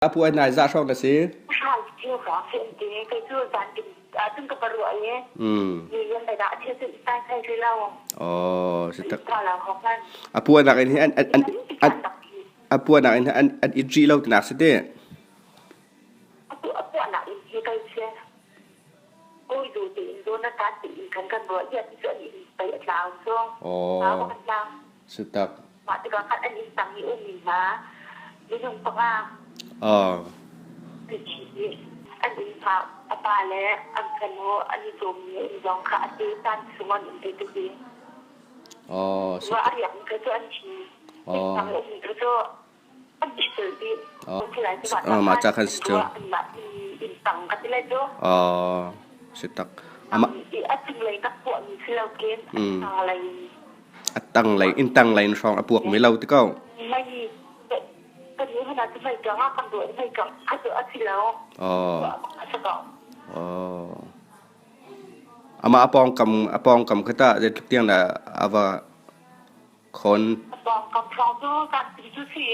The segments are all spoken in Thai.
Apu ai nai za shong da si. Hai chiêu khó chuyện thế cái chưa dàn định từng cái bờ ruộng ấy. Vì nhân đại đã chưa tự tay thay chơi lâu. Sẽ tak. Thà là khó khăn. Apu ai nak ini Apu ai nak ini an idri lau nak sede. Apu anak ini cái xe. Ôi dù tiền dù nó ta tiền kan bữa giờ thì sợ điไปlao xong. Lao kan lao. Sẽ tak. Mà tự có anh đi tăng nhiều mình mà. Minung Puah. Thì chỉ anh đi phá apa lẽ anh cần ho anh đi dùng những dòng khá tế tan xuống anh đi tự đi. Và anh nhận cái cho anh chỉ. Tăng ông cái cho anh đi tự đi. Ma cha kan situ. Anh mà đi tăng cái này cho. Sẽ tak. Anh chừng lấy các cuộn thì lâu kiến. Tăng lấy. Tăng lấy shong apuak me lau ti kau. Mai cáiนี้ขนาดที่ไม่จังกันด้วยไม่จังอาจจะอาทิตย์แล้วสักก่อนama apong kam kata je tiang da ava kon ปองกับฟองตัวการติดจุดที่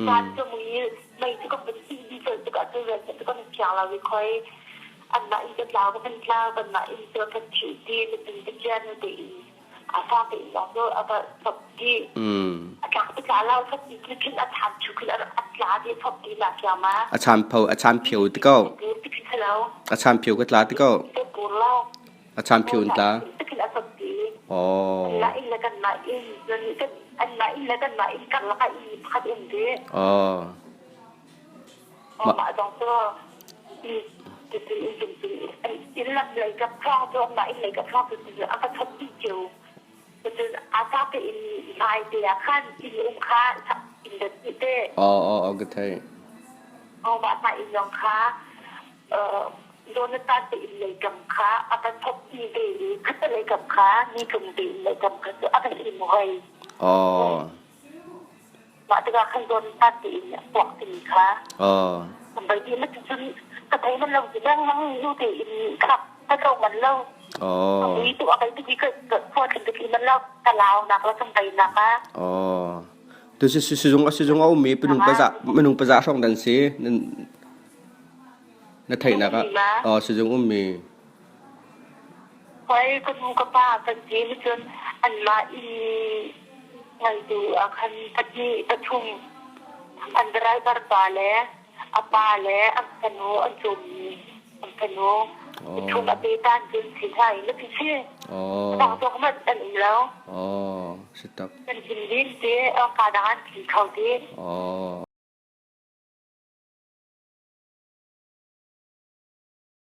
การจะมีไม่จะก็เป็นสิ่งที่จะก็จะเรื่องจะก็เป็นอย่างเราไม่ค่อยอันนั้นอีกเราก็เป็นเราเป็นไหนอีกจะเป็นชีวิตที่เป็นเจนดีอาฟ้าเป็นอย่างก็เอาแบบสดที่อาจารย์ภาษาเราสักทีคืออาจารย์ชุกอาจารย์ที่สดที่หลักยามาอาจารย์ผิวติเก้าอาจารย์ผิวก็ตลาติเก้าอาจารย์ผิวตลาละอินละกันละอินแล้วนี่ก็อันละอินละกันละอินกันละกันอินพัดเองดิมาตรงตัวจะเป็นอินละเลยกับข้าวตัวละอินเลยกับข้าวเป็นอาการทบที่เจียวเป็นอาซาเป็นอินลายเดียขั้นอินค้าอินเด็ดเด้ก็ใช่มาใส่อินยองค้าโดนตาตีเลยกับค้าอาการทบที่ดีขึ้นเลยกับค้านี่กลุ่มตีเลยกับค้าอาการอินมวยมาจากขั้นโดนตาตีเนี่ยปวดตีค้าทำไปดีไม่จนกระเทยมันเราจะนั่งอยู่ตีอินครับถ้าเรามันเล่ามีตัวอะไรที่เกิดพอถึงตะกี้มันเล่าแต่เราหนักแล้วทำไปหนักอ่ะตัวsejong au me penung paza shong dan si na thai na ka sejong au me ไว้ก็ดูกับป้ากันจีไม่จนอันมาอีไงดูอาคันตะกี้ประชุมอันไรบาร์บาแล้วอาปาแล้วอันพโนอันจุมอันพโนประชุมอเบตันจนสีไทยแล้วพี่เชื่อบางตัวเขามาอันอีกแล้วสิตักเป็นหินดินเจ๊เอาการดานสีเขาเจ๊